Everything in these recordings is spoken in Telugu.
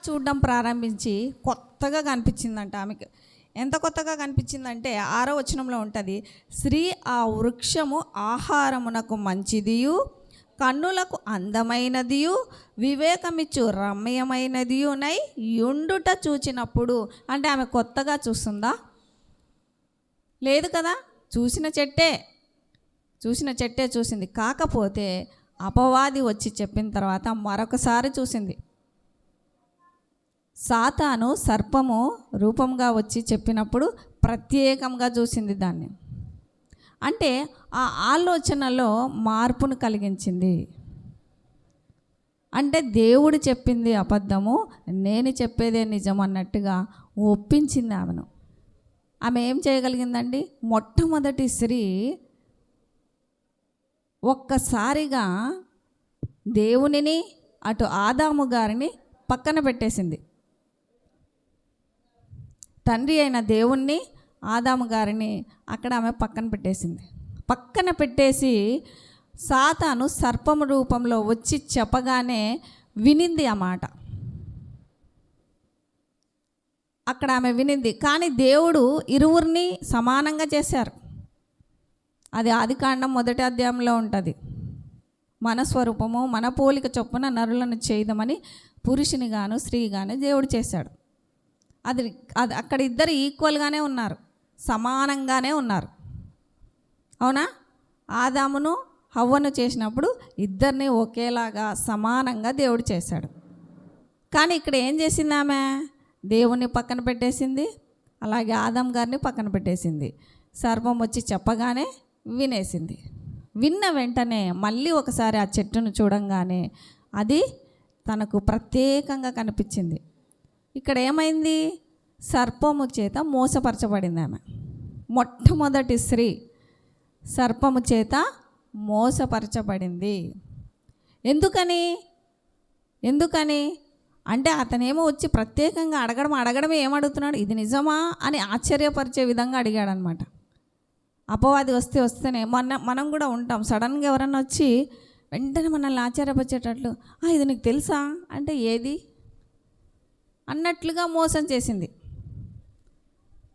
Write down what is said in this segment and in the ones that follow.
చూడడం ప్రారంభించి కొత్తగా కనిపించిందంట ఆమెకి. ఎంత కొత్తగా కనిపించిందంటే 6వ వచనంలో ఉంటుంది, స్త్రీ ఆ వృక్షము ఆహారమునకు మంచిదియు కన్నులకు అందమైనదియు వివేకమిచ్చు రమ్యమైనదియునై యుండుట చూచినప్పుడు. అంటే ఆమె కొత్తగా చూస్తుందా? లేదు కదా, చూసిన చెట్టే చూసింది. కాకపోతే అపవాది వచ్చి చెప్పిన తర్వాత మరొకసారి చూసింది. సాతాను సర్పము రూపంగా వచ్చి చెప్పినప్పుడు ప్రత్యేకంగా చూసింది దాన్ని. అంటే ఆ ఆలోచనలో మార్పును కలిగించింది. అంటే దేవుడు చెప్పింది అబద్ధము, నేను చెప్పేదే నిజం అన్నట్టుగా ఒప్పించింది ఆమెను. ఆమె ఏం చేయగలిగిందండి? మొట్టమొదటి స్త్రీ ఒక్కసారిగా దేవునిని అటు ఆదాము గారిని పక్కన పెట్టేసింది. తండ్రి అయిన దేవుణ్ణి ఆదాము గారిని అక్కడ ఆమె పక్కన పెట్టేసి సాతాను సర్పము రూపంలో వచ్చి చెప్పగానే వినింది ఆ మాట. అక్కడ ఆమె వినింది. కానీ దేవుడు ఇరువురిని సమానంగా చేశారు. అది ఆదికాండం 1వ అధ్యాయంలో ఉంటుంది. మన స్వరూపము మన పోలిక చొప్పున నరులను చేయదమని పురుషుని గాను స్త్రీ గాను దేవుడు చేశాడు. అది అక్కడ ఇద్దరు ఈక్వల్గానే ఉన్నారు, సమానంగానే ఉన్నారు. అవునా? ఆదామును హవ్వను చేసినప్పుడు ఇద్దరిని ఒకేలాగా సమానంగా దేవుడు చేశాడు. కానీ ఇక్కడ ఏం చేసింది ఆమె? దేవుణ్ణి పక్కన పెట్టేసింది, అలాగే ఆదాం గారిని పక్కన పెట్టేసింది. సర్పం వచ్చి చెప్పగానే వినేసింది. విన్న వెంటనే మళ్ళీ ఒకసారి ఆ చెట్టును చూడంగానే అది తనకు ప్రత్యేకంగా కనిపించింది. ఇక్కడ ఏమైంది? సర్పము చేత మోసపరచబడింది ఆమె. మొట్టమొదటి స్త్రీ సర్పము చేత మోసపరచబడింది. ఎందుకని అంటే అతనేమో వచ్చి ప్రత్యేకంగా అడగడమే ఏమడుగుతున్నాడు? ఇది నిజమా అని ఆశ్చర్యపరిచే విధంగా అడిగాడనమాట. అపవాది వస్తేనే మనం కూడా ఉంటాం. సడన్గా ఎవరన్నా వచ్చి వెంటనే మనల్ని ఆశ్చర్యపరిచేటట్లు, ఇది నీకు తెలుసా అంటే ఏది అన్నట్లుగా మోసం చేసింది.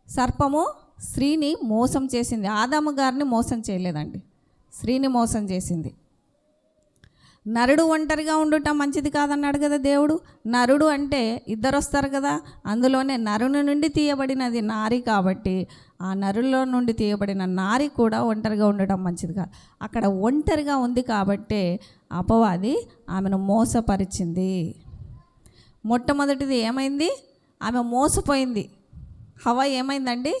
సర్పము స్త్రీని మోసం చేసింది. ఆదాము గారిని మోసం చేయలేదండి, స్త్రీని మోసం చేసింది. నరుడు ఒంటరిగా ఉండటం మంచిది కాదన్నాడు కదా దేవుడు. నరుడు అంటే ఇద్దరు వస్తారు కదా, అందులోనే నరుని నుండి తీయబడినది నారి కాబట్టి ఆ నరుల్లో నుండి తీయబడిన నారి కూడా ఒంటరిగా ఉండటం మంచిది కాదు. అక్కడ ఒంటరిగా ఉంది కాబట్టే అపవాది ఆమెను మోసపరిచింది. మొట్టమొదటిది ఏమైంది? ఆమె మోసపోయింది. హవ్వ ఏమైందండి?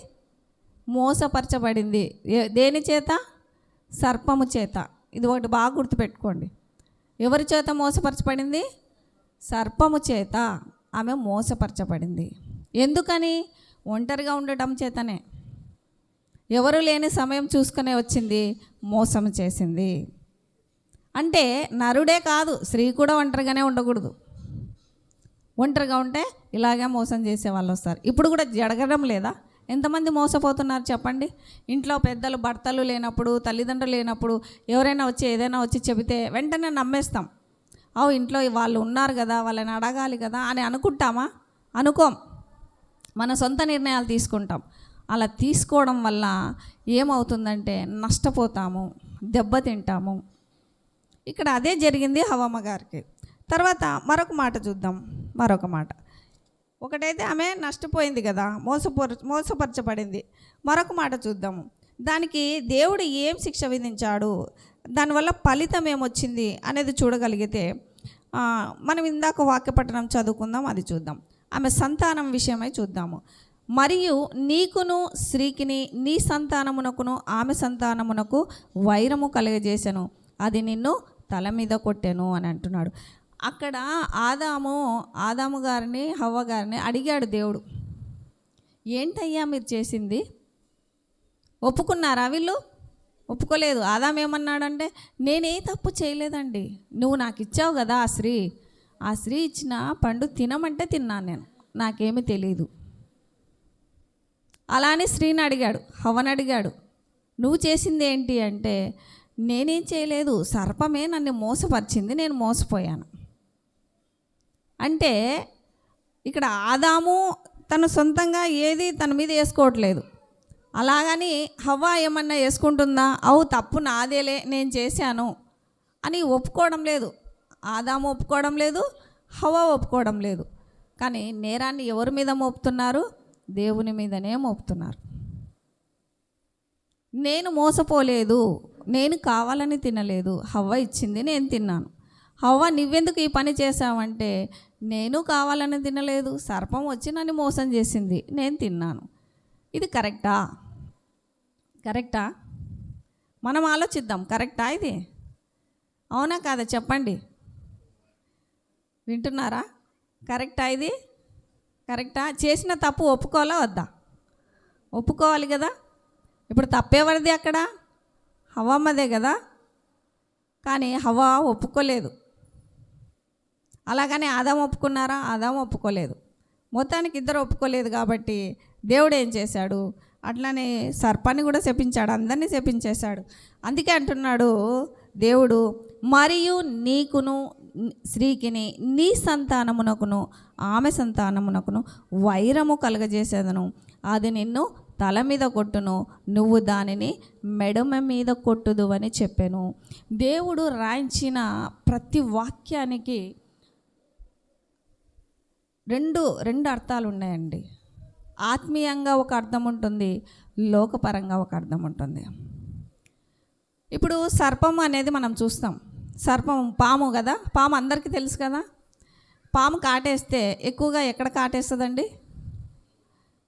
మోసపరచబడింది. దేని చేత? సర్పము చేత. ఇది ఒకటి బాగా గుర్తుపెట్టుకోండి. ఎవరి చేత మోసపరచబడింది? సర్పము చేత ఆమె మోసపరచబడింది. ఎందుకని? ఒంటరిగా ఉండటం చేతనే. ఎవరు లేని సమయం చూసుకునే వచ్చింది, మోసం చేసింది. అంటే నరుడే కాదు, స్త్రీ కూడా ఒంటరిగానే ఉండకూడదు. ఒంటరిగా ఉంటే ఇలాగే మోసం చేసే వాళ్ళు వస్తారు. ఇప్పుడు కూడా జరగడం లేదా? ఎంతమంది మోసపోతున్నారు చెప్పండి? ఇంట్లో పెద్దలు భర్తలు లేనప్పుడు, తల్లిదండ్రులు లేనప్పుడు ఎవరైనా వచ్చి ఏదైనా వచ్చి చెబితే వెంటనే నమ్మేస్తాం. ఇంట్లో వాళ్ళు ఉన్నారు కదా, వాళ్ళని అడగాలి కదా అని అనుకుంటామా? అనుకోం. మన సొంత నిర్ణయాలు తీసుకుంటాం. అలా తీసుకోవడం వల్ల ఏమవుతుందంటే నష్టపోతాము, దెబ్బతింటాము. ఇక్కడ అదే జరిగింది హవ్వమ్మ గారికి. తర్వాత మరొక మాట చూద్దాం. ఒకటైతే ఆమె నష్టపోయింది కదా, మోసపరచబడింది. మరొక మాట చూద్దాము. దానికి దేవుడు ఏం శిక్ష విధించాడు, దానివల్ల ఫలితం ఏమొచ్చింది అనేది చూడగలిగితే మనం ఇందాక వాక్యపట్టణం చదువుకుందాం, అది చూద్దాం. ఆమె సంతానం విషయమై చూద్దాము. మరియు నీకును స్త్రీకిని నీ సంతానమునకును ఆమె సంతానమునకు వైరము కలుగజేసెను, అది నిన్ను తల మీద కొట్టెను అని అంటున్నాడు. అక్కడ ఆదాము గారిని హవ్వ గారిని అడిగాడు దేవుడు, ఏంటయ్యా మీరు చేసింది? ఒప్పుకున్నారా? వీళ్ళు ఒప్పుకోలేదు. ఆదాము ఏమన్నాడంటే, నేనే తప్పు చేయలేదండి, నువ్వు నాకు ఇచ్చావు కదా ఆ స్త్రీ ఇచ్చిన పండు తినమంటే తిన్నాను నేను, నాకేమీ తెలియదు. అలానే స్త్రీని అడిగాడు, హవ్వని అడిగాడు, నువ్వు చేసింది ఏంటి అంటే, నేనేం చేయలేదు, సర్పమే నన్ను మోసపరిచింది, నేను మోసపోయాను. అంటే ఇక్కడ ఆదాము తను సొంతంగా ఏది తన మీద వేసుకోవట్లేదు. అలాగని హవ్వ ఏమన్నా వేసుకుంటుందా? అవు తప్పు నాదేలే, నేను చేశాను అని ఒప్పుకోవడం లేదు. ఆదాము ఒప్పుకోవడం లేదు, హవ్వ ఒప్పుకోవడం లేదు. కానీ నేరాన్ని ఎవరి మీద మోపుతున్నారు? దేవుని మీదనే మోపుతున్నారు. నేను మోసపోలేదు, నేను కావాలని తినలేదు, హవ్వ ఇచ్చింది నేను తిన్నాను. హవ్వ నువ్వెందుకు ఈ పని చేసావంటే, నేను కావాలని తినలేదు, సర్పం వచ్చి నన్ను మోసం చేసింది, నేను తిన్నాను. ఇది కరెక్టా? కరెక్టా? మనం ఆలోచిద్దాం. కరెక్టా ఇది? అవునా కాదా చెప్పండి. వింటున్నారా? కరెక్టా ఇది? కరెక్టా? చేసిన తప్పు ఒప్పుకోవాలా వద్దా? ఒప్పుకోవాలి కదా. ఇప్పుడు తప్పేవరిది అక్కడ? హవ్వమ్మదే కదా. కానీ హవ్వ ఒప్పుకోలేదు. అలాగని ఆదాము ఒప్పుకున్నారా? ఆదాము ఒప్పుకోలేదు. మొత్తానికి ఇద్దరు ఒప్పుకోలేదు కాబట్టి దేవుడు ఏం చేశాడు? అట్లనే సర్పాన్ని కూడా శపించాడు, అందరినీ శపించేశాడు. అందుకే అంటున్నాడు దేవుడు, మరియు నీకును స్త్రీకిని నీ సంతానమునకును ఆమె సంతానమునకును వైరము కలగజేసేదను. అది నిన్ను తల మీద కొట్టును, నువ్వు దానిని మెడమ మీద కొట్టుదు అని చెప్పాను. దేవుడు రాయించిన ప్రతి వాక్యానికి రెండు అర్థాలు ఉన్నాయండి. ఆత్మీయంగా ఒక అర్థం ఉంటుంది, లోకపరంగా ఒక అర్థం ఉంటుంది. ఇప్పుడు సర్పం అనేది మనం చూస్తాం. సర్పం పాము కదా. పాము అందరికీ తెలుసు కదా. పాము కాటేస్తే ఎక్కువగా ఎక్కడ కాటేస్తుందండి?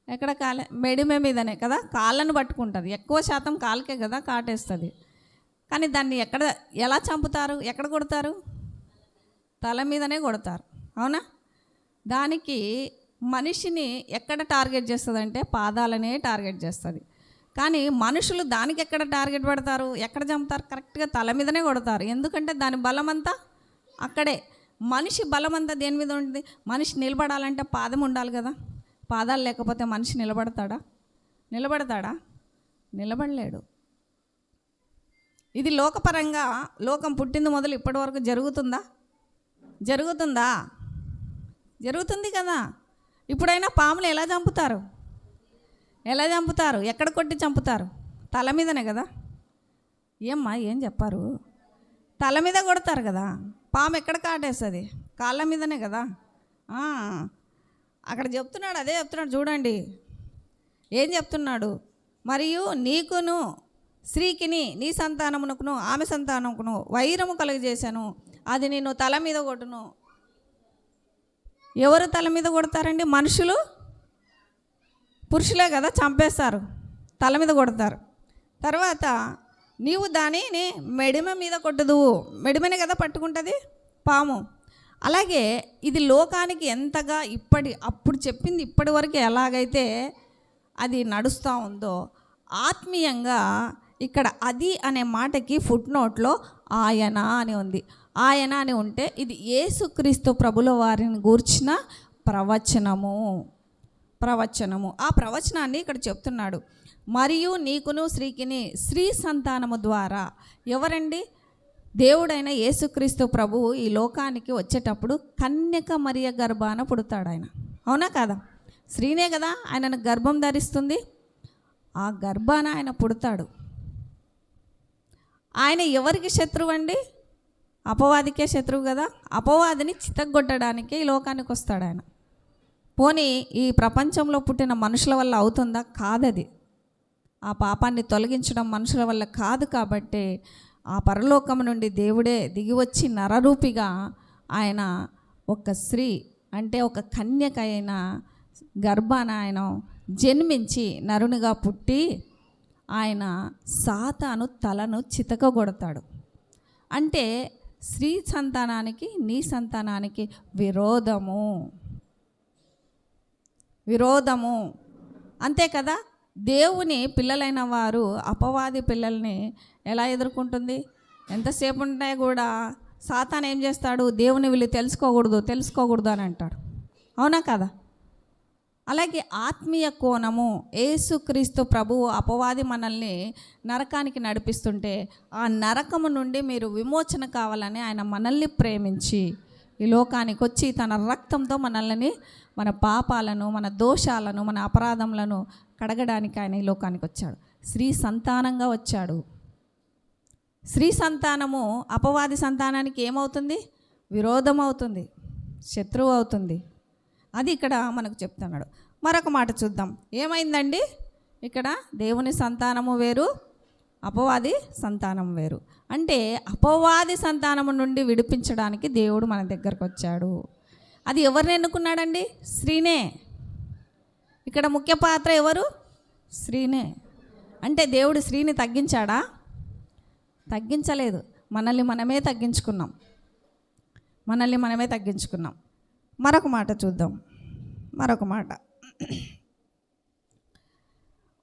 ఎక్కడ మెడిమే మీదనే కదా. కాళ్ళను పట్టుకుంటుంది. ఎక్కువ శాతం కాళ్ళకే కదా కాటేస్తుంది. కానీ దాన్ని ఎలా చంపుతారు? ఎక్కడ కొడతారు? తల మీదనే కొడతారు. అవునా? దానికి మనిషిని ఎక్కడ టార్గెట్ చేస్తుంది అంటే పాదాలనే టార్గెట్ చేస్తుంది. కానీ మనుషులు దానికి ఎక్కడ టార్గెట్ పెడతారు? ఎక్కడ చంపుతారు? కరెక్ట్గా తల మీదనే కొడతారు. ఎందుకంటే దాని బలమంతా అక్కడే. మనిషి బలమంతా దేని మీద ఉంటుంది? మనిషి నిలబడాలంటే పాదం ఉండాలి కదా. పాదాలు లేకపోతే మనిషి నిలబడతాడా? నిలబడలేడు. ఇది లోకపరంగా, లోకం పుట్టింది మొదలు ఇప్పటి వరకు జరుగుతుందా? జరుగుతుంది కదా. ఇప్పుడైనా పాములు ఎలా చంపుతారు? ఎక్కడ కొట్టి చంపుతారు? తల మీదనే కదా. ఏం చెప్పారు? తల మీద కొడతారు కదా. పాము ఎక్కడ కాటేస్తుంది? కాళ్ళ మీదనే కదా. అక్కడ చెప్తున్నాడు, అదే చెప్తున్నాడు చూడండి. ఏం చెప్తున్నాడు? మరియు నీకును స్త్రీకిని నీ సంతానమునకును ఆమె సంతానముకును వైరము కలుగజేశాను, అది నిన్ను తల మీద కొట్టును. ఎవరు తల మీద కొడతారండి? మనుషులు, పురుషులే కదా చంపేస్తారు, తల మీద కొడతారు. తర్వాత నీవు దానిని మెడిమ మీద కొట్టదువు. మెడిమనే కదా పట్టుకుంటుంది పాము. అలాగే ఇది లోకానికి ఎంతగా అప్పుడు చెప్పింది ఇప్పటి వరకు ఎలాగైతే అది నడుస్తూ ఉందో, ఆత్మీయంగా ఇక్కడ అది అనే మాటకి ఫుట్ నోట్లో ఆయన అని ఉంది. ఆయన అని ఉంటే ఇది యేసుక్రీస్తు ప్రభుల వారిని గూర్చిన ప్రవచనము. ఆ ప్రవచనాన్ని ఇక్కడ చెప్తున్నాడు. మరియు నీకును స్త్రీకిని, స్త్రీ సంతానము ద్వారా. ఎవరండి? దేవుడైన యేసుక్రీస్తు ప్రభువు ఈ లోకానికి వచ్చేటప్పుడు కన్యక మరియ గర్భాన పుడతాడు ఆయన. అవునా కాదా? స్త్రీనే కదా ఆయనను గర్భం ధరిస్తుంది. ఆ గర్భాన ఆయన పుడతాడు. ఆయన ఎవరికి శత్రువు అండి? అపవాదికే శత్రువు కదా. అపవాదిని చితగ్గొట్టడానికే ఈ లోకానికి వస్తాడు ఆయన. పోనీ ఈ ప్రపంచంలో పుట్టిన మనుషుల వల్ల అవుతుందా? కాదది. ఆ పాపాన్ని తొలగించడం మనుషుల వల్ల కాదు. కాబట్టి ఆ పరలోకం నుండి దేవుడే దిగివచ్చి నరరూపిగా ఆయన ఒక స్త్రీ అంటే ఒక కన్యక అయిన గర్భాన ఆయన జన్మించి నరునిగా పుట్టి ఆయన సాతాను తలను చితకగొడతాడు. అంటే స్త్రీ సంతానానికి నీ సంతానానికి విరోధము అంతే కదా. దేవుని పిల్లలైన వారు అపవాది పిల్లల్ని ఎలా ఎదుర్కొంటుంది? ఎంతసేపు ఉంటే కూడా సాతాను ఏం చేస్తాడు? దేవుని వీళ్ళు తెలుసుకోకూడదు అని అంటాడు. అవునా కదా? అలాగే ఆత్మీయ కోణము, యేసుక్రీస్తు ప్రభువు అపవాది మనల్ని నరకానికి నడిపిస్తుంటే ఆ నరకము నుండి మీరు విమోచన కావాలని ఆయన మనల్ని ప్రేమించి ఈ లోకానికి వచ్చి తన రక్తంతో మనల్ని, మన పాపాలను, మన దోషాలను, మన అపరాధములను కడగడానికి ఆయన ఈ లోకానికి వచ్చాడు. స్త్రీ సంతానంగా వచ్చాడు. స్త్రీ సంతానము అపవాది సంతానానికి ఏమవుతుంది? విరోధం అవుతుంది, శత్రువు అవుతుంది. అది ఇక్కడ మనకు చెప్తున్నాడు. మరొక మాట చూద్దాం. ఏమైందండి ఇక్కడ? దేవుని సంతానము వేరు, అపవాది సంతానం వేరు. అంటే అపవాది సంతానము నుండి విడిపించడానికి దేవుడు మన దగ్గరకు వచ్చాడు. అది ఎవరిని ఎన్నుకున్నాడండి? స్త్రీనే. ఇక్కడ ముఖ్య పాత్ర ఎవరు? స్త్రీనే. అంటే దేవుడు స్త్రీని తగ్గించాడా? తగ్గించలేదు. మనల్ని మనమే తగ్గించుకున్నాం. మరొక మాట చూద్దాం. మరొక మాట,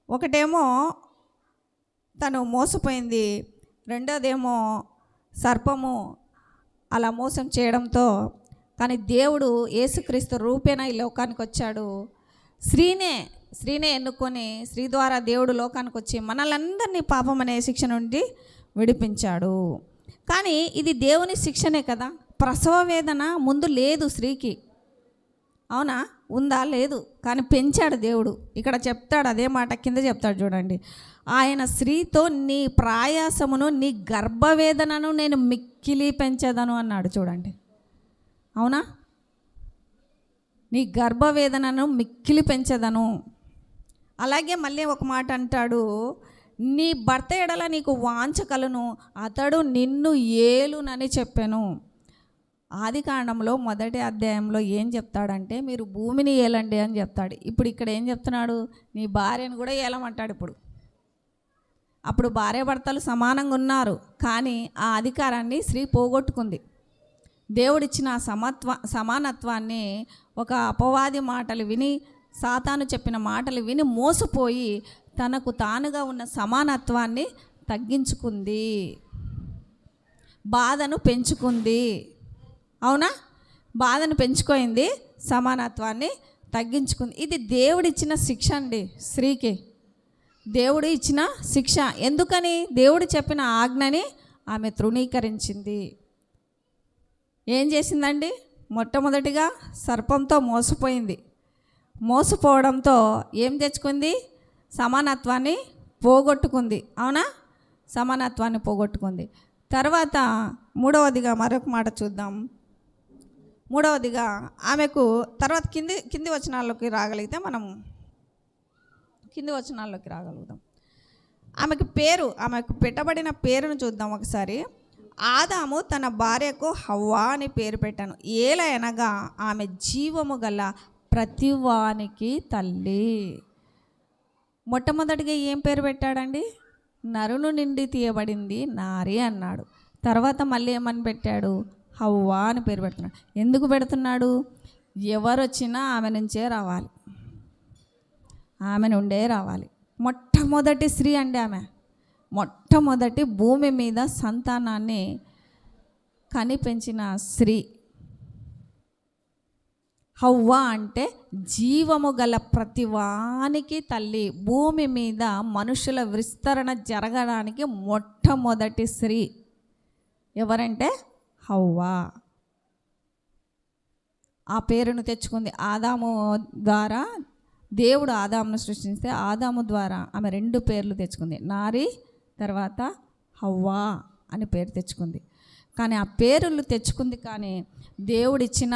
ఒకటేమో తను మోసపోయింది, రెండోదేమో సర్పము అలా మోసం చేయడంతో. కానీ దేవుడు యేసుక్రీస్తు రూపేణ ఈ లోకానికి వచ్చాడు. స్త్రీనే ఎన్నుకొని స్త్రీ ద్వారా దేవుడు లోకానికి వచ్చి మనలందరినీ పాపం అనే శిక్ష నుండి విడిపించాడు. కానీ ఇది దేవుని శిక్షనే కదా. ప్రసవ వేదన ముందు లేదు స్త్రీకి, అవునా? ఉందా? లేదు. కానీ పెంచాడు దేవుడు. ఇక్కడ చెప్తాడు అదే మాట, కింద చెప్తాడు చూడండి. ఆయన స్త్రీతో నీ ప్రయాసమును, నీ గర్భవేదనను నేను మిక్కిలి పెంచేదను అన్నాడు. చూడండి, అవునా? నీ గర్భవేదనను మిక్కిలి పెంచేదను. అలాగే మళ్ళీ ఒక మాట అంటాడు, నీ భర్త ఎడల నీకు వాంఛ కలును, అతడు నిన్ను ఏలునని చెప్పాను. ఆదికాండంలో 1వ అధ్యాయంలో ఏం చెప్తాడంటే మీరు భూమిని ఏలండి అని చెప్తాడు. ఇప్పుడు ఇక్కడ ఏం చెప్తున్నాడు? నీ భార్యను కూడా ఏలమంటాడు. అప్పుడు భార్య భర్తలు సమానంగా ఉన్నారు, కానీ ఆ అధికారాన్ని స్త్రీ పోగొట్టుకుంది. దేవుడిచ్చిన సమానత్వాన్ని ఒక అపవాది మాటలు విని, సాతాను చెప్పిన మాటలు విని మోసపోయి తనకు తానుగా ఉన్న సమానత్వాన్ని తగ్గించుకుంది, బాధను పెంచుకుంది. అవునా? బాధను పెంచుకోయింది, సమానత్వాన్ని తగ్గించుకుంది. ఇది దేవుడిచ్చిన శిక్ష అండి స్త్రీకి. దేవుడు ఇచ్చిన శిక్ష. ఎందుకని? దేవుడు చెప్పిన ఆజ్ఞని ఆమె తృణీకరించింది. ఏం చేసిందండి? మొట్టమొదటిగా సర్పంతో మోసపోయింది. మోసపోవడంతో ఏం తెచ్చుకుంది? సమానత్వాన్ని పోగొట్టుకుంది. అవునా? సమానత్వాన్ని పోగొట్టుకుంది. తర్వాత మూడవదిగా మరొక మాట చూద్దాం. మూడవదిగా ఆమెకు తర్వాత కింది వచనాల్లోకి రాగలిగితే మనం రాగలుగుతాం. ఆమెకు పెట్టబడిన పేరును చూద్దాం ఒకసారి. ఆదాము తన భార్యకు హవ్వా అని పేరు పెట్టాను. ఏలయనగా ఆమె జీవము గల ప్రతివానికి తల్లి. మొట్టమొదటిగా ఏం పేరు పెట్టాడండి? నరును నిండి తీయబడింది నారి అన్నాడు. తర్వాత మళ్ళీ ఏమని పెట్టాడు? హవ్వా అని పేరు పెడుతున్నాడు. ఎందుకు పెడుతున్నాడు? ఎవరు వచ్చినా ఆమె నుంచే రావాలి, ఆమె నుండే రావాలి. మొట్టమొదటి స్త్రీ అండి ఆమె. మొట్టమొదటి భూమి మీద సంతానాన్ని కనిపెంచిన స్త్రీ. హవ్వ అంటే జీవము గల ప్రతివానికి తల్లి. భూమి మీద మనుషుల విస్తరణ జరగడానికి మొట్టమొదటి స్త్రీ ఎవరంటే హవ్వ. ఆ పేరును తెచ్చుకుంది. ఆదాము ద్వారా దేవుడు ఆదామును సృష్టిస్తే ఆదాము ద్వారా ఆమె 2 పేర్లు తెచ్చుకుంది. నారి, తర్వాత హవ్వా అని పేరు తెచ్చుకుంది. కానీ ఆ పేర్లు తెచ్చుకుంది, కానీ దేవుడిచ్చిన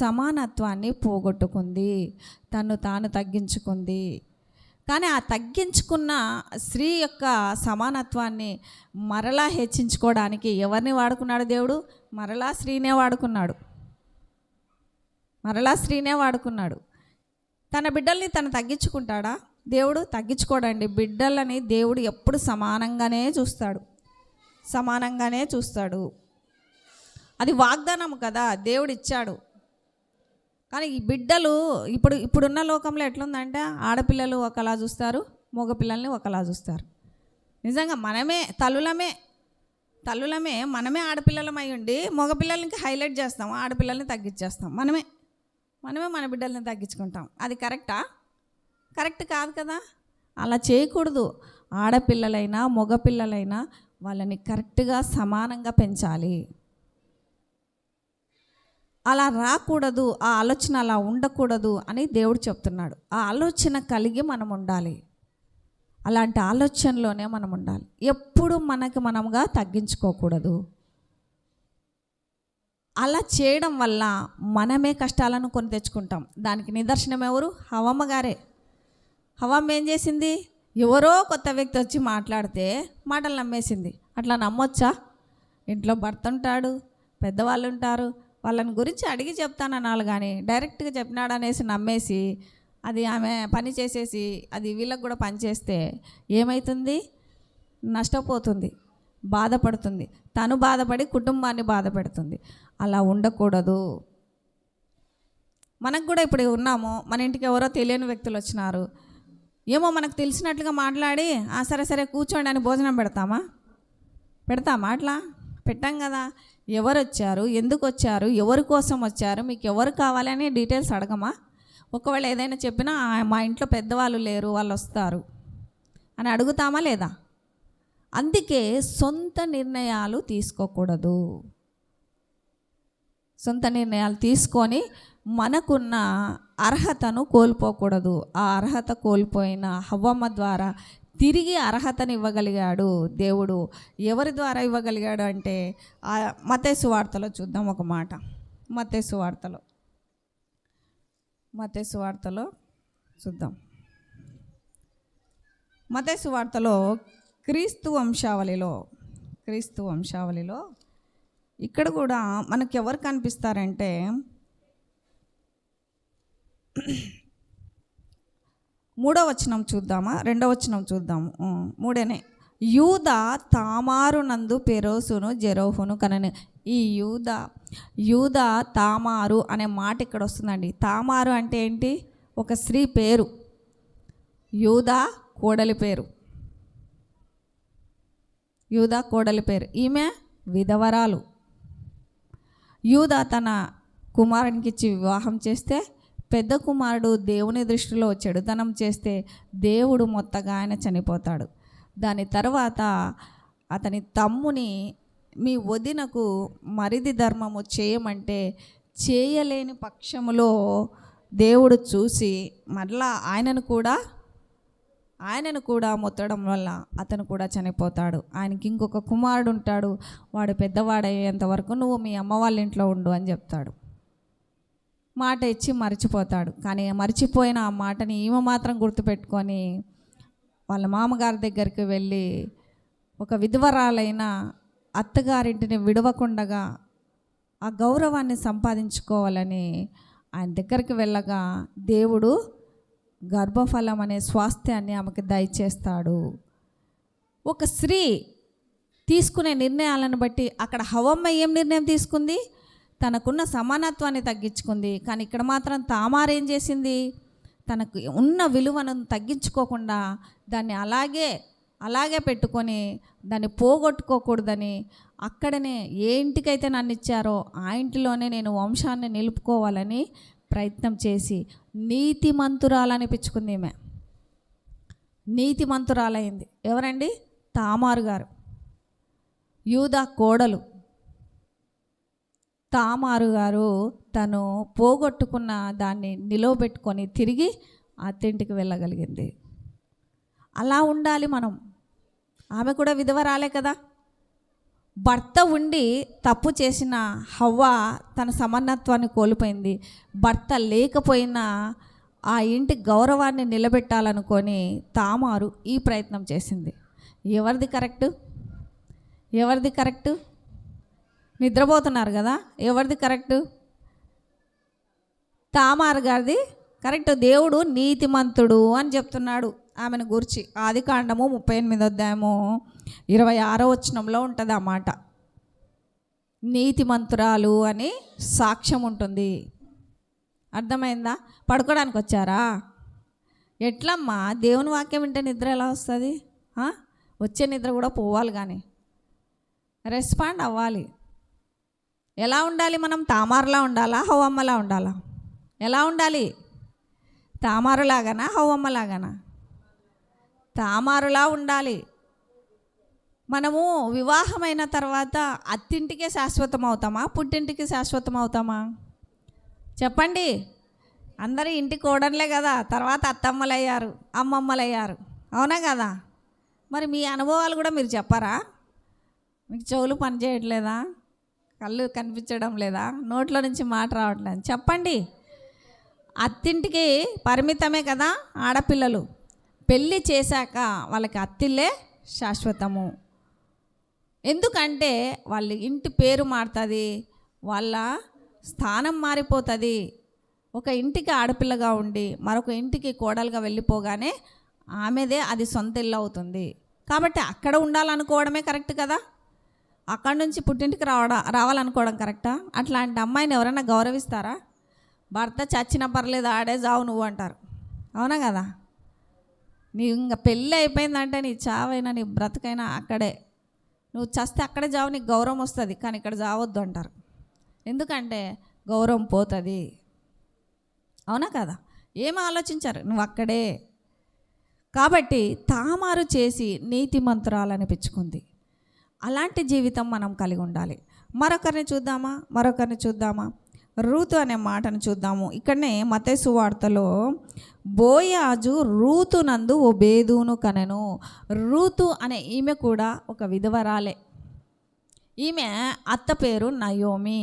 సమానత్వాన్ని పోగొట్టుకుంది, తను తాను తగ్గించుకుంది. కానీ ఆ తగ్గించుకున్న స్త్రీ యొక్క సమానత్వాన్ని మరలా హెచ్చించుకోవడానికి ఎవరిని వాడుకున్నాడు దేవుడు? మరలా స్త్రీనే వాడుకున్నాడు. తన బిడ్డల్ని తను తగ్గించుకుంటాడా? దేవుడు తగ్గించుకోడండి. బిడ్డలని దేవుడు ఎప్పుడు సమానంగానే చూస్తాడు. అది వాగ్దానం కదా, దేవుడు ఇచ్చాడు. కానీ ఈ బిడ్డలు ఇప్పుడున్న లోకంలో ఎట్లుందంటే ఆడపిల్లలు ఒకలా చూస్తారు, మగపిల్లల్ని ఒకలా చూస్తారు. నిజంగా మనమే తల్లులమే మనమే ఆడపిల్లలమై ఉండి మగపిల్లలకి హైలైట్ చేస్తాం, ఆడపిల్లల్ని తగ్గించేస్తాం. మనమే మన బిడ్డల్ని తగ్గించుకుంటాం. అది కరెక్టా? కరెక్ట్ కాదు కదా. అలా చేయకూడదు. ఆడపిల్లలైనా మగపిల్లలైనా వాళ్ళని కరెక్ట్గా సమానంగా పెంచాలి. అలా రాకూడదు, ఆ ఆలోచన అలా ఉండకూడదు అని దేవుడు చెప్తున్నాడు. ఆ ఆలోచన కలిగి మనం ఉండాలి. అలాంటి ఆలోచనలోనే మనం ఉండాలి. ఎప్పుడు మనకి మనముగా తగ్గించుకోకూడదు. అలా చేయడం వల్ల మనమే కష్టాలను కొని తెచ్చుకుంటాం. దానికి నిదర్శనం ఎవరు? హవమ్మ గారే. హవమ్మ ఏం చేసింది? ఎవరో కొత్త వ్యక్తి వచ్చి మాట్లాడితే మాటలు నమ్మేసింది. అట్లా నమ్మొచ్చా? ఇంట్లో భర్త ఉంటాడు, పెద్దవాళ్ళు ఉంటారు, వాళ్ళని గురించి అడిగి చెప్తానన్నాళ్ళు, కానీ డైరెక్ట్గా చెప్పినాడు అనేసి నమ్మేసి అది ఆమె పని చేసేసి అది వీళ్ళకి కూడా పని చేస్తే ఏమవుతుంది? నష్టపోతుంది, బాధపడుతుంది, తను బాధపడి కుటుంబాన్ని బాధ పెడుతుంది. అలా ఉండకూడదు. మనకు కూడా ఇప్పుడు ఉన్నాము, మన ఇంటికి ఎవరో తెలియని వ్యక్తులు వచ్చినారు, ఏమో మనకు తెలిసినట్లుగా మాట్లాడి సరే సరే కూర్చోండి అని భోజనం పెడతామా? అట్లా పెట్టాం కదా. ఎవరు వచ్చారు, ఎందుకు వచ్చారు, ఎవరి కోసం వచ్చారు, మీకు ఎవరు కావాలి అని డీటెయిల్స్ అడగమా? ఒకవేళ ఏదైనా చెప్పినా మా ఇంట్లో పెద్దవాళ్ళు లేరు, వాళ్ళు వస్తారు అని అడుగుతామా లేదా? అందుకే సొంత నిర్ణయాలు తీసుకోకూడదు. సొంత నిర్ణయాలు తీసుకొని మనకున్న అర్హతను కోల్పోకూడదు. ఆ అర్హత కోల్పోయిన హవ్వమ్మ ద్వారా తిరిగి అర్హతను ఇవ్వగలిగాడు దేవుడు. ఎవరి ద్వారా ఇవ్వగలిగాడు అంటే మత్తయి సువార్తలో చూద్దాం ఒక మాట. మత్తయి సువార్తలో చూద్దాం. మత్తయి సువార్తలో క్రీస్తు వంశావళిలో ఇక్కడ కూడా మనకు ఎవరు కనిపిస్తారంటే 3వ వచనం చూద్దామా, 2వ వచనం చూద్దాము. 3నే. యూదా తామారు నందు పెరోసును జెరోహును కనని. ఈ యూదా తామారు అనే మాట ఇక్కడ వస్తుందండి. తామారు అంటే ఏంటి? ఒక స్త్రీ పేరు. యూదా కోడలి పేరు. ఈమె విధవరాలు. యూదా తన కుమారునికిచ్చి వివాహం చేస్తే పెద్ద కుమారుడు దేవుని దృష్టిలో చెడుతనం చేస్తే దేవుడు మొత్తగా ఆయన చనిపోతాడు. దాని తర్వాత అతని తమ్ముని మీ వదినకు మరిది ధర్మము చేయమంటే చేయలేని పక్షములో దేవుడు చూసి మరలా ఆయనను కూడా మొత్తడం వల్ల అతను కూడా చనిపోతాడు. ఆయనకి ఇంకొక కుమారుడు ఉంటాడు, వాడు పెద్దవాడయ్యేంత వరకు నువ్వు మీ అమ్మ వాళ్ళ ఇంట్లో ఉండు అని చెప్తాడు. మాట ఇచ్చి మర్చిపోతాడు. కానీ మర్చిపోయిన ఆ మాటని ఈమె మాత్రం గుర్తుపెట్టుకొని వాళ్ళ మామగారి దగ్గరికి వెళ్ళి ఒక విధవరాలైన అత్తగారింటిని విడవకుండగా ఆ గౌరవాన్ని సంపాదించుకోవాలని ఆయన దగ్గరికి వెళ్ళగా దేవుడు గర్భఫలం అనే స్వాస్థ్యాన్ని ఆమెకు దయచేస్తాడు. ఒక స్త్రీ తీసుకునే నిర్ణయాలను బట్టి అక్కడ హవమ్మ ఏం నిర్ణయం తీసుకుంది? తనకున్న సమానత్వాన్ని తగ్గించుకుంది. కానీ ఇక్కడ మాత్రం తామారు ఏం చేసింది? తనకు ఉన్న విలువను తగ్గించుకోకుండా దాన్ని అలాగే పెట్టుకొని దాన్ని పోగొట్టుకోకూడదని అక్కడనే ఏ ఇంటికైతే నన్ను ఇచ్చారో ఆ ఇంటిలోనే నేను వంశాన్ని నిలుపుకోవాలని ప్రయత్నం చేసి నీతిమంతురాలనిపించుకుంది. ఈమె నీతిమంతురాలైంది. ఎవరండి? తామారు గారు, యూదా కోడలు. తామారు గారు తను పోగొట్టుకున్న దాన్ని నిలవబెట్టుకొని తిరిగి అత్తింటికి వెళ్ళగలిగింది. అలా ఉండాలి మనం. ఆమె కూడా విధవరాలే కదా. భర్త ఉండి తప్పు చేసిన హవ్వ తన సమానత్వాన్ని కోల్పోయింది. భర్త లేకపోయినా ఆ ఇంటి గౌరవాన్ని నిలబెట్టాలనుకొని తామారు ఈ ప్రయత్నం చేసింది. ఎవరిది కరెక్టు? నిద్రపోతున్నారు కదా. ఎవరిది కరెక్టు? తామారు గారిది కరెక్ట్. దేవుడు నీతిమంతుడు అని చెప్తున్నాడు ఆమెను గూర్చి. ఆదికాండము 38వ అధ్యాయము 26వ వచనంలో ఉంటుంది ఆ మాట. నీతిమంతురాలు అని సాక్ష్యం ఉంటుంది. అర్థమైందా? పడుకోవడానికి వచ్చారా? ఎట్లమ్మా దేవుని వాక్యం వింటే నిద్ర ఎలా వస్తుంది? వచ్చే నిద్ర కూడా పోవాలి, కానీ రెస్పాండ్ అవ్వాలి. ఎలా ఉండాలి మనం? తామారులా ఉండాలా, హవ్వమ్మలా ఉండాలా? ఎలా ఉండాలి? తామారులాగానా, హవ్వమ్మలాగానా? తామారులా ఉండాలి. మనము వివాహమైన తర్వాత అత్తింటికే శాశ్వతం అవుతామా, పుట్టింటికి శాశ్వతం అవుతామా? చెప్పండి. అందరూ ఇంటి కోడన్లే కదా, తర్వాత అత్తమ్మలు అయ్యారు, అమ్మమ్మలు అయ్యారు. అవునా కదా? మరి మీ అనుభవాలు కూడా మీరు చెప్పారా? మీకు చెవులు పని చేయట్లేదా? కళ్ళు కనిపించడం లేదా? నోట్లో నుంచి మాట రావట్లేదు. చెప్పండి. అత్తింటికి పరిమితమే కదా ఆడపిల్లలు. పెళ్ళి చేశాక వాళ్ళకి అత్తిల్లే శాశ్వతము. ఎందుకంటే వాళ్ళ ఇంటి పేరు మారుతుంది, వాళ్ళ స్థానం మారిపోతుంది. ఒక ఇంటికి ఆడపిల్లగా ఉండి మరొక ఇంటికి కోడలుగా వెళ్ళిపోగానే ఆమెదే అది సొంత ఇల్లు అవుతుంది. కాబట్టి అక్కడ ఉండాలనుకోవడమే కరెక్ట్ కదా. అక్కడి నుంచి పుట్టింటికి రావాలనుకోవడం కరెక్టా? అట్లాంటి అమ్మాయిని ఎవరైనా గౌరవిస్తారా? భర్త చచ్చినా పర్లేదు, ఆడే జావు నువ్వు అంటారు. అవునా కదా? నీ ఇంకా పెళ్ళి అయిపోయిందంటే నీ చావైనా నీ బ్రతుకైనా అక్కడే, నువ్వు చస్తే అక్కడే జావు, నీకు గౌరవం వస్తుంది. కానీ ఇక్కడ జావద్దు అంటారు. ఎందుకంటే గౌరవం పోతుంది. అవునా కదా? ఏం ఆలోచించారు? నువ్వు అక్కడే. కాబట్టి తామారు చేసి నీతిమంతురాలు అనిపించుకుంది. అలాంటి జీవితం మనం కలిగి ఉండాలి. మరొకరిని చూద్దామా? రూతు అనే మాటను చూద్దాము. ఇక్కడనే మత్తయి సువార్తలో బోయాజు రూతునందు ఓబేదును కనెను. రూతు అనే ఈమె కూడా ఒక విధవరాలే. ఈమె అత్త పేరు నయోమి.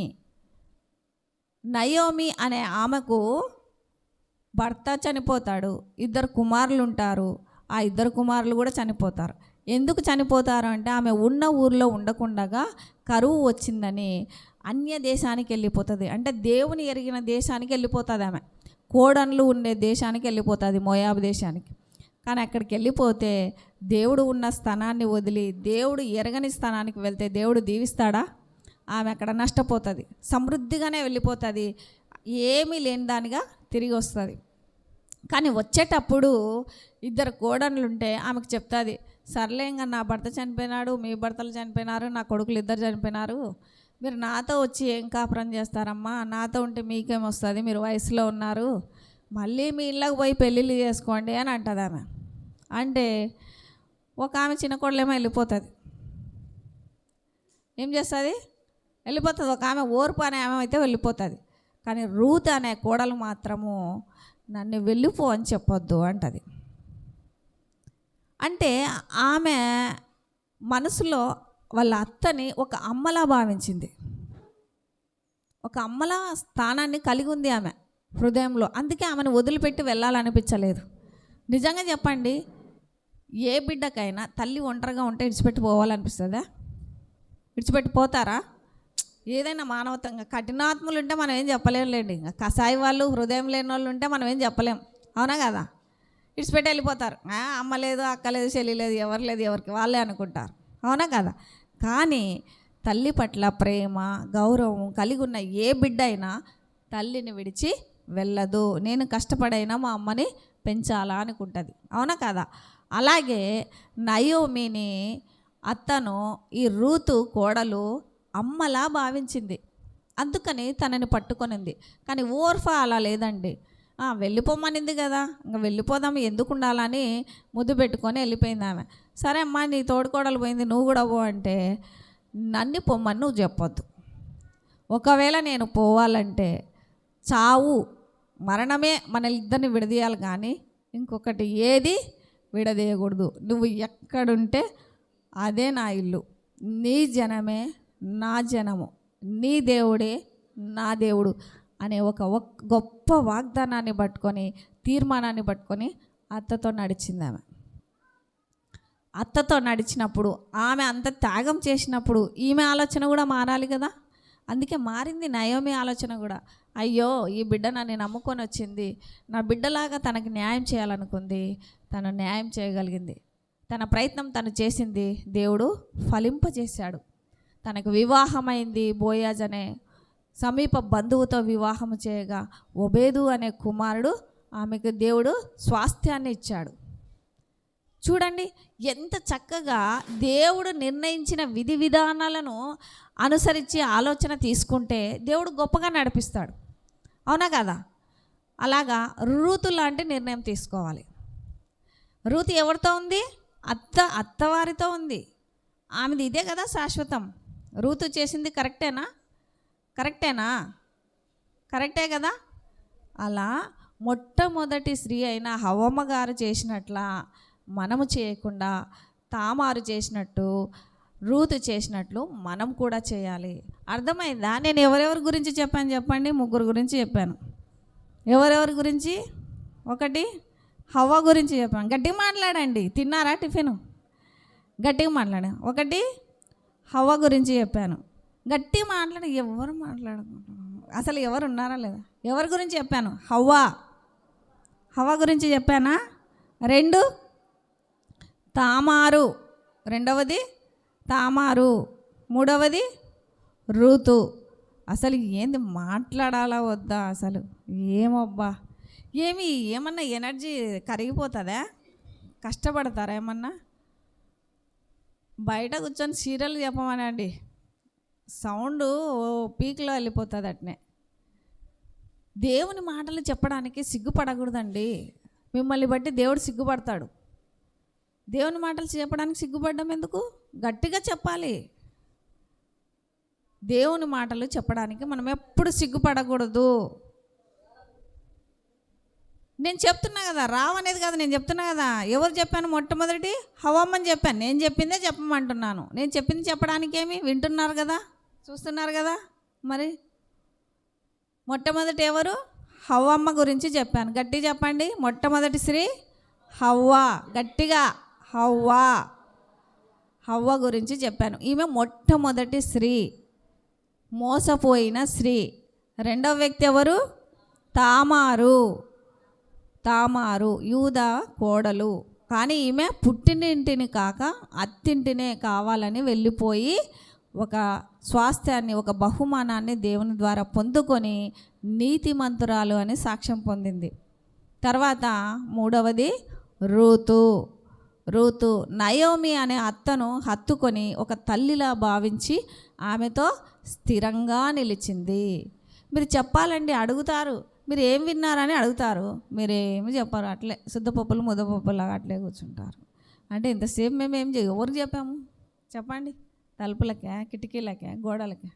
నయోమి అనే ఆమెకు భర్త చనిపోతాడు, 2 కుమారులు ఉంటారు. ఆ 2 కుమారులు కూడా చనిపోతారు. ఎందుకు చనిపోతారు అంటే ఆమె ఉన్న ఊర్లో ఉండకుండగా కరువు వచ్చిందని అన్య దేశానికి వెళ్ళిపోతుంది. అంటే దేవుని ఎరిగిన దేశానికి వెళ్ళిపోతుంది. ఆమె కోడన్లు ఉండే దేశానికి వెళ్ళిపోతుంది, మోయాబు దేశానికి. కానీ అక్కడికి వెళ్ళిపోతే దేవుడు ఉన్న స్థానాన్ని వదిలి దేవుడు ఎరగని స్థానానికి వెళ్తే దేవుడు దీవిస్తాడా? ఆమె అక్కడ నష్టపోతుంది. సమృద్ధిగానే వెళ్ళిపోతుంది, ఏమీ లేని దానిగా తిరిగి వస్తుంది. కానీ వచ్చేటప్పుడు 2 కోడన్లు ఉంటే ఆమెకు చెప్తుంది, సర్లే ఇంకా నా భర్త చనిపోయినాడు, మీ భర్తలు చనిపోయినారు, నా కొడుకులు 2 చనిపోయినారు, మీరు నాతో వచ్చి ఏం కాపురం చేస్తారమ్మా? నాతో ఉంటే మీకేమొస్తుంది? మీరు వయసులో ఉన్నారు, మళ్ళీ మీ ఇళ్ళకి పోయి పెళ్ళిళ్ళు చేసుకోండి అని అంటుంది ఆమె. అంటే ఒక ఆమె చిన్న కోడలేమో వెళ్ళిపోతుంది. ఏం చేస్తుంది? వెళ్ళిపోతుంది. ఒక ఆమె ఓర్పు అనే ఆమె అయితే వెళ్ళిపోతుంది. కానీ రూత్ అనే కోడలు మాత్రము నన్ను వెళ్ళిపో అని చెప్పొద్దు అంటది. అంటే ఆమె మనసులో వాళ్ళ అత్తని ఒక అమ్మలా భావించింది. ఒక అమ్మలా స్థానాన్ని కలిగి ఉంది ఆమె హృదయంలో. అందుకే ఆమెను వదిలిపెట్టి వెళ్ళాలనిపించలేదు. నిజంగా చెప్పండి, ఏ బిడ్డకైనా తల్లి ఒంటరిగా ఉంటే విడిచిపెట్టి పోవాలనిపిస్తుందా? విడిచిపెట్టి పోతారా? ఏదైనా మానవతంగా కఠినాత్ములు ఉంటే మనం ఏం చెప్పలేంలేండి. ఇంకా కసాయి వాళ్ళు, హృదయం లేని వాళ్ళు ఉంటే మనం ఏం చెప్పలేం. అవునా కదా? విడిచిపెట్టి వెళ్ళిపోతారు. అమ్మ లేదు, అక్క లేదు, చెల్లి లేదు, ఎవరు లేదు, ఎవరికి వాళ్ళే అనుకుంటారు. అవునా కదా? కానీ తల్లి పట్ల ప్రేమ, గౌరవం కలిగి ఉన్న ఏ బిడ్డ అయినా తల్లిని విడిచి వెళ్ళదు. నేను కష్టపడైనా మా అమ్మని పెంచాలా అనుకుంటుంది. అవునా కదా? అలాగే నయోమిని అత్తను ఈ రూతు కోడలు అమ్మలా భావించింది. అందుకని తనని పట్టుకొనింది. కానీ ఓర్ఫా అలా లేదండి. వెళ్ళిపోమనింది కదా, ఇంకా వెళ్ళిపోదాము, ఎందుకు ఉండాలని ముద్దు పెట్టుకొని వెళ్ళిపోయింది ఆమె. సరే అమ్మా, నీ తోడుకోడలు పోయింది, నువ్వు కూడా పో అంటే నన్ను పొమ్మని నువ్వు చెప్పొద్దు. ఒకవేళ నేను పోవాలంటే చావు, మరణమే మన ఇద్దరిని విడదీయాలి, కానీ ఇంకొకటి ఏది విడదీయకూడదు. నువ్వు ఎక్కడుంటే అదే నా ఇల్లు, నీ జనమే నా జనము, నీ దేవుడే నా దేవుడు అనే ఒక గొప్ప వాగ్దానాన్ని పట్టుకొని, తీర్మానాన్ని పట్టుకొని అత్తతో నడిచింది ఆమె. అత్తతో నడిచినప్పుడు, ఆమె అంత త్యాగం చేసినప్పుడు ఈమె ఆలోచన కూడా మారాలి కదా. అందుకే మారింది నయోమి ఆలోచన కూడా. అయ్యో, ఈ బిడ్డ నన్ను నమ్ముకొని వచ్చింది, నా బిడ్డలాగా తనకి న్యాయం చేయాలనుకుంది, తను న్యాయం చేయగలిగింది. తన ప్రయత్నం తను చేసింది, దేవుడు ఫలింపజేశాడు. తనకు వివాహమైంది. బోయాజ్ అనే సమీప బంధువుతో వివాహము చేయగా ఓబేదు అనే కుమారుడు ఆమెకు దేవుడు స్వాస్థ్యాన్ని ఇచ్చాడు. చూడండి ఎంత చక్కగా దేవుడు నిర్ణయించిన విధి విధానాలను అనుసరించి ఆలోచన తీసుకుంటే దేవుడు గొప్పగా నడిపిస్తాడు. అవునా కదా? అలాగా రూతు లాంటి నిర్ణయం తీసుకోవాలి. రూతు ఎవరితో ఉంది? అత్తవారితో ఉంది. ఆమెది ఇదే కదా శాశ్వతం. రూతు చేసింది కరెక్టేనా? కరెక్టే కదా? అలా మొట్టమొదటి స్త్రీ అయిన హవ్వమ్మ గారు చేసినట్లా మనము చేయకుండా తామారు చేసినట్టు, రూతు చేసినట్లు మనం కూడా చేయాలి. అర్థమైందా? నేను ఎవరెవరి గురించి చెప్పాను చెప్పండి? 3 గురించి చెప్పాను. ఎవరెవరి గురించి? 1 హవ్వ గురించి చెప్పాను. గట్టిగా మాట్లాడండి. తిన్నారా టిఫిన్? గట్టిగా మాట్లాడాను. 1 హవ్వ గురించి చెప్పాను. గట్టిగా మాట్లాడి. ఎవరు మాట్లాడుకుంటున్నారు అసలు? ఎవరు ఉన్నారా లేదా? ఎవరి గురించి చెప్పాను? హవ్వ గురించి చెప్పానా? 2 తామారు, 2వది తామారు, 3వది రూతు. అసలు ఏంది మాట్లాడాలా వద్దా? అసలు ఏమబ్బా, ఏమన్నా ఎనర్జీ కరిగిపోతుందా? కష్టపడతారా ఏమన్నా? బయట కూర్చొని సీరియల్ చెప్పమనండి, సౌండ్ పీక్లో వెళ్ళిపోతుంది. అట్నే దేవుని మాటలు చెప్పడానికి సిగ్గుపడకూడదండి. మిమ్మల్ని బట్టి దేవుడు సిగ్గుపడతాడు. దేవుని మాటలు చెప్పడానికి సిగ్గుపడ్డం ఎందుకు? గట్టిగా చెప్పాలి. దేవుని మాటలు చెప్పడానికి మనం ఎప్పుడు సిగ్గుపడకూడదు. నేను చెప్తున్నా కదా, రావనేది కదా, నేను చెప్తున్నా కదా. ఎవరు చెప్పాను? మొట్టమొదటి హవ్వమ్మని చెప్పాను. నేను చెప్పిందే చెప్పమంటున్నాను. నేను చెప్పింది చెప్పడానికి ఏమి? వింటున్నారు కదా, చూస్తున్నారు కదా. మరి మొట్టమొదటి ఎవరు? హవ్వమ్మ గురించి చెప్పాను. గట్టిగా చెప్పండి. మొట్టమొదటి స్త్రీ హవ్వ. గట్టిగా హవ్వ గురించి చెప్పాను. ఈమె మొట్టమొదటి స్త్రీ, మోసపోయిన స్త్రీ. 2వ వ్యక్తి ఎవరు? తామారు, యూదా కోడలు. కానీ ఈమె పుట్టినింటిని కాక అత్తింటినే కావాలని వెళ్ళిపోయి ఒక స్వాస్థ్యాన్ని, ఒక బహుమానాన్ని దేవుని ద్వారా పొందుకొని నీతిమంతురాలు అని సాక్ష్యం పొందింది. తర్వాత 3వది రూతు నయోమి అనే అత్తను హత్తుకొని ఒక తల్లిలా భావించి ఆమెతో స్థిరంగా నిలిచింది. మీరు చెప్పాలండి, అడుగుతారు, మీరు ఏం విన్నారని అడుగుతారు, మీరేమి చెప్పారు. అట్లే శుద్ధపప్పులు ముద్దపప్పులాగా అట్లే కూర్చుంటారు. అంటే ఇంతసేపు మేము ఏం ఎవరికి చెప్పాము చెప్పండి? తలుపులకే, కిటికీలకే, గోడలకే,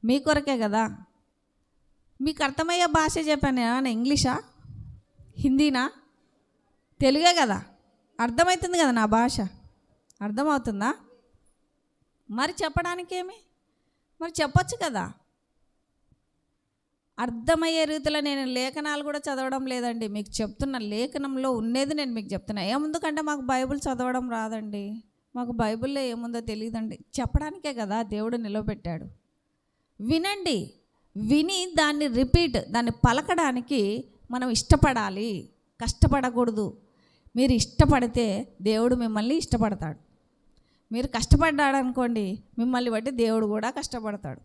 మీ కొరకే కదా. మీకు అర్థమయ్యే భాష చెప్పాను. ఏమన్నా ఇంగ్లీషా, హిందీనా, తెలుగే కదా? అర్థమవుతుంది కదా నా భాష? అర్థమవుతుందా? మరి చెప్పడానికేమి? మరి చెప్పచ్చు కదా. అర్థమయ్యే రీతిలో నేను లేఖనాలు కూడా చదవడం లేదండి. మీకు చెప్తున్న లేఖనంలో ఉన్నది నేను మీకు చెప్తున్నా. ఏముందుకంటే మాకు బైబిల్ చదవడం రాదండి. మాకు బైబిల్లో ఏముందో తెలియదండి. చెప్పడానికే కదా దేవుడు నిలబెట్టాడు. వినండి, విని దాన్ని దాన్ని పలకడానికి మనం ఇష్టపడాలి, కష్టపడకూడదు. మీరు ఇష్టపడితే దేవుడు మిమ్మల్ని ఇష్టపడతాడు. మీరు కష్టపడ్డాడు అనుకోండి, మిమ్మల్ని బట్టి దేవుడు కూడా కష్టపడతాడు.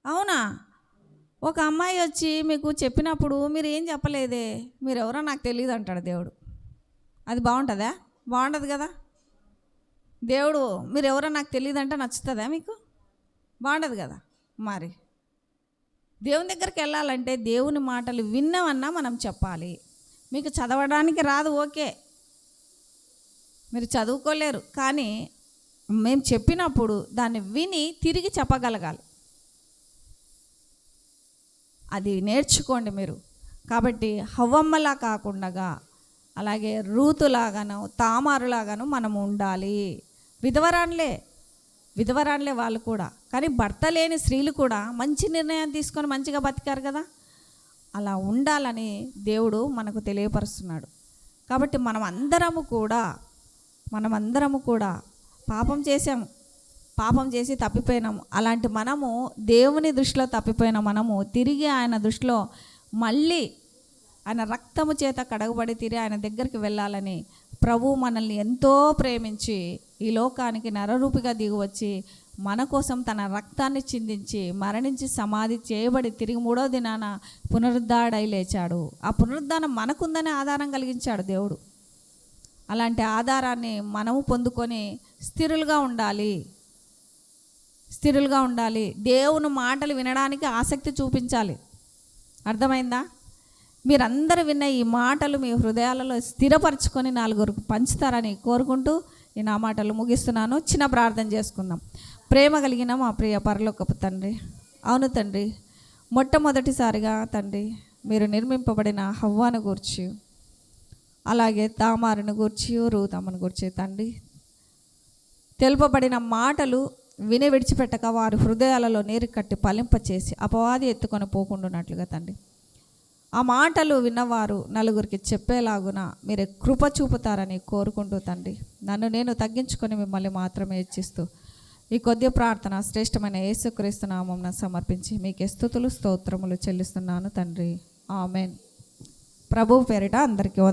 అవునా? ఒక అమ్మాయి వచ్చి మీకు చెప్పినప్పుడు మీరు ఏం చెప్పలేదే, మీరు ఎవరో నాకు తెలియదు అంటాడు దేవుడు. అది బాగుంటుందా? బాగుండదు కదా. దేవుడు మీరు ఎవరో నాకు తెలియదు అంటే నచ్చుతుందా మీకు? బాగుండదు కదా. మరి దేవుని దగ్గరికి వెళ్ళాలంటే దేవుని మాటలు విన్నామన్నా మనం చెప్పాలి. మీకు చదవడానికి రాదు, ఓకే, మీరు చదువుకోలేరు, కానీ మేము చెప్పినప్పుడు దాన్ని విని తిరిగి చెప్పగలగాలి. అది నేర్చుకోండి మీరు. కాబట్టి హవ్వమ్మలా కాకుండా అలాగే రూతులాగాను తామారులాగాను మనం ఉండాలి. విధవరాన్లే వాళ్ళు కూడా, కానీ భర్త లేని స్త్రీలు కూడా మంచి నిర్ణయం తీసుకొని మంచిగా బతికారు కదా. అలా ఉండాలని దేవుడు మనకు తెలియపరుస్తున్నాడు. కాబట్టి మనమందరము కూడా పాపం చేసి తప్పిపోయినాము. అలాంటి మనము దేవుని దృష్టిలో తప్పిపోయిన మనము తిరిగి ఆయన దృష్టిలో మళ్ళీ ఆయన రక్తము చేత కడగబడి తిరిగి ఆయన దగ్గరికి వెళ్ళాలని ప్రభువు మనల్ని ఎంతో ప్రేమించి ఈ లోకానికి నరరూపిగా దిగివచ్చి మన కోసం తన రక్తాన్ని చిందించి మరణించి సమాధి చేయబడి తిరిగి 3వ దినాన పునరుద్ధాడై లేచాడు. ఆ పునరుద్ధానం మనకుందనే ఆధారం కలిగించాడు దేవుడు. అలాంటి ఆధారాన్ని మనము పొందుకొని స్థిరులుగా ఉండాలి. దేవుని మాటలు వినడానికి ఆసక్తి చూపించాలి. అర్థమైందా? మీరందరూ విన్న ఈ మాటలు మీ హృదయాలలో స్థిరపరచుకొని 4గురికి పంచుతారని కోరుకుంటూ ఈ నా మాటలు ముగిస్తున్నాను. చిన్న ప్రార్థన చేసుకుందాం. ప్రేమ కలిగిన మా ప్రియ పరలోకపు తండ్రి, అవును తండ్రి, మొట్టమొదటిసారిగా తండ్రి మీరు నిర్మింపబడిన హవ్వాను గూర్చి, అలాగే తామారును గూర్చి, రూతమ్మను గూర్చి తండ్రి తెలుపబడిన మాటలు విని విడిచిపెట్టక వారి హృదయాలలో నీరు కట్టి ఫలింపచేసి అపవాది ఎత్తుకొని పోకుండానట్లుగా తండ్రి ఆ మాటలు విన్నవారు నలుగురికి చెప్పేలాగున మీరే కృప చూపుతారని కోరుకుంటూ తండ్రి నన్ను నేను తగ్గించుకొని మిమ్మల్ని మాత్రమే హెచ్చిస్తూ ఈ కొద్ది ప్రార్థన శ్రేష్టమైన యేసుక్రీస్తు నామమున సమర్పించి మీకే స్తుతులు స్తోత్రములు చెల్లిస్తున్నాను తండ్రి. ఆమెన్. ప్రభువు పేరిట అందరికీ వందనాలు.